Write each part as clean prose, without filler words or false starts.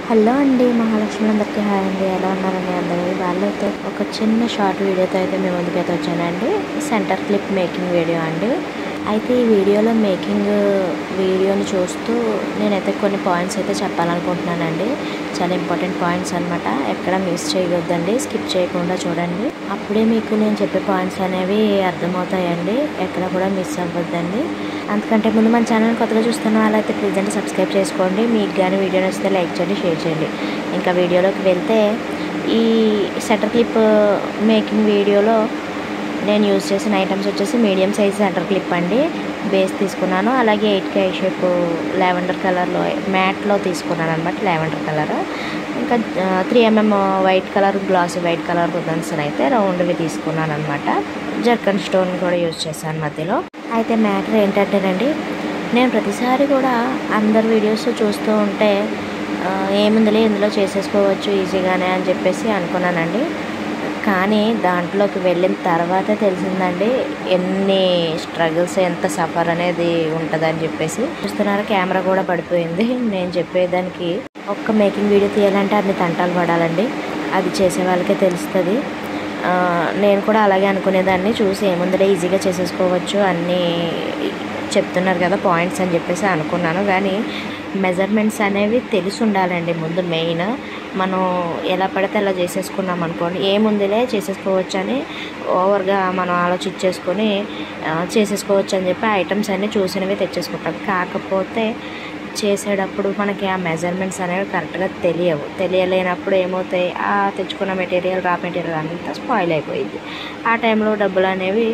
Hello అండి, మహాలక్ష్మి అందరికీ hi అండి. ఎలా ఉన్నారండి అందరూ? వాళ్ళైతే ఒక చిన్న షార్ట్ వీడియోతో అయితే మేము ముందుకైతే వచ్చానండి. సెంటర్ క్లిప్ మేకింగ్ వీడియో అండి. అయితే ఈ వీడియోలో మేకింగ్ వీడియోని చూస్తూ నేనైతే కొన్ని పాయింట్స్ అయితే చెప్పాలనుకుంటున్నానండి. చాలా ఇంపార్టెంట్ పాయింట్స్ అనమాట. ఎక్కడ మిస్ చేయొద్దండి, స్కిప్ చేయకుండా చూడండి. అప్పుడే మీకు నేను చెప్పే పాయింట్స్ అనేవి అర్థమవుతాయండి. ఎక్కడ కూడా మిస్ అవ్వద్దండి. అంతకంటే ముందు మన ఛానల్ కొత్తగా చూస్తున్న వాళ్ళైతే ప్లీజ్ అంటే సబ్స్క్రైబ్ చేసుకోండి. మీకు కానీ వీడియో నచ్చితే లైక్ చేయండి, షేర్ చేయండి. ఇంకా వీడియోలోకి వెళ్తే ఈ సెంటర్ క్లిప్ మేకింగ్ వీడియోలో నేను యూజ్ చేసిన ఐటమ్స్ వచ్చేసి మీడియం సైజ్ సెంటర్ క్లిప్ అండి. బేస్ తీసుకున్నాను. అలాగే 8K షేప్ లావెండర్ కలర్లో మ్యాట్లో తీసుకున్నాను అనమాట, లావెండర్ కలర్. ఇంకా 3mm white colour, glossy white colour రుద్దన్స్ అయితే రౌండ్వి తీసుకున్నాను అనమాట. జర్కన్ స్టోన్ కూడా యూజ్ చేశాను మధ్యలో. అయితే మ్యాటర్ ఏంటంటేనండి, నేను ప్రతిసారి కూడా అందరు వీడియోస్ చూస్తూ ఉంటే ఏముందిలే ఇందులో చేసేసుకోవచ్చు ఈజీగానే అని చెప్పేసి అనుకున్నానండి. కానీ దాంట్లోకి వెళ్ళిన తర్వాత తెలిసిందండి ఎన్ని స్ట్రగుల్స్, ఎంత సఫర్ అనేది ఉంటుందని చెప్పేసి. చూస్తున్నారా, కెమెరా కూడా పడిపోయింది. నేను చెప్పేదానికి ఒక్క మేకింగ్ వీడియో తీయాలంటే అన్ని తంటాలు పడాలండి. అది చేసే వాళ్ళకే తెలుస్తుంది. నేను కూడా అలాగే అనుకునేదాన్ని. చూసి ఏముందిలే ఈజీగా చేసేసుకోవచ్చు అన్నీ చెప్తున్నారు కదా పాయింట్స్ అని చెప్పేసి అనుకున్నాను. కానీ మెజర్మెంట్స్ అనేవి తెలిసి ఉండాలండి ముందు. మెయిన్ మనం ఎలా పడితే అలా చేసేసుకున్నాం అనుకోండి, ఏముందిలే చేసేసుకోవచ్చు అని ఓవర్గా మనం ఆలోచించేసుకొని చేసేసుకోవచ్చు అని చెప్పి ఐటమ్స్ అన్నీ చూసినవి తెచ్చేసుకుంటాం. కాకపోతే చేసేటప్పుడు మనకి ఆ మెజర్మెంట్స్ అనేవి కరెక్ట్గా తెలియలేనప్పుడు ఏమవుతాయి, ఆ తెచ్చుకున్న మెటీరియల్, రా మెటీరియల్ అంతా స్పాయిల్ అయిపోయింది. ఆ టైంలో డబ్బులు అనేవి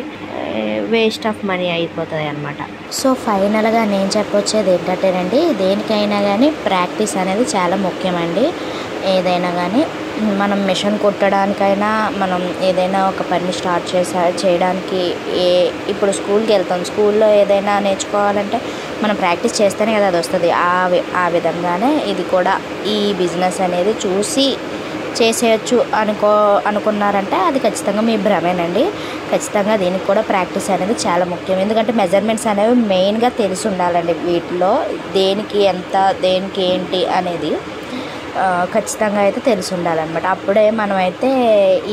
వేస్ట్ ఆఫ్ మనీ అయిపోతాయి అన్నమాట. సో ఫైనల్గా నేను చెప్పొచ్చేది ఏంటంటేనండి, దేనికైనా కానీ ప్రాక్టీస్ అనేది చాలా ముఖ్యమండి. ఏదైనా కానీ మనం మిషన్ కుట్టడానికైనా, మనం ఏదైనా ఒక పని స్టార్ట్ చేయడానికి ఇప్పుడు స్కూల్కి వెళ్తాం, స్కూల్లో ఏదైనా నేర్చుకోవాలంటే మనం ప్రాక్టీస్ చేస్తేనే కదా అది వస్తుంది. ఆ విధంగానే ఇది కూడా ఈ బిజినెస్ అనేది చూసి చేసేయచ్చు అనుకున్నారంటే అది ఖచ్చితంగా మీ భ్రమేనండి. ఖచ్చితంగా దీనికి కూడా ప్రాక్టీస్ అనేది చాలా ముఖ్యం. ఎందుకంటే మెజర్మెంట్స్ అనేవి మెయిన్గా తెలిసి ఉండాలండి. వీటిలో దేనికి ఎంత, దేనికి ఏంటి అనేది ఖచ్చితంగా అయితే తెలిసి ఉండాలన్నమాట. అప్పుడే మనమైతే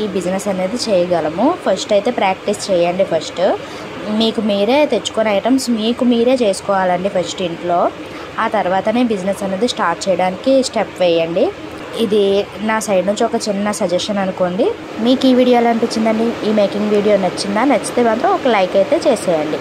ఈ బిజినెస్ అనేది చేయగలము. ఫస్ట్ అయితే ప్రాక్టీస్ చేయండి. ఫస్ట్ మీకు మీరే తెచ్చుకునే ఐటమ్స్ మీకు మీరే చేసుకోవాలండి ఫస్ట్ ఇంట్లో. ఆ తర్వాతనే బిజినెస్ అనేది స్టార్ట్ చేయడానికి స్టెప్ వేయండి. ఇది నా సైడ్ నుంచి ఒక చిన్న సజెషన్ అనుకోండి. మీకు ఈ వీడియో ఎలా అనిపించిందండి? ఈ మేకింగ్ వీడియో నచ్చితే మాత్రం ఒక లైక్ అయితే చేసేయండి.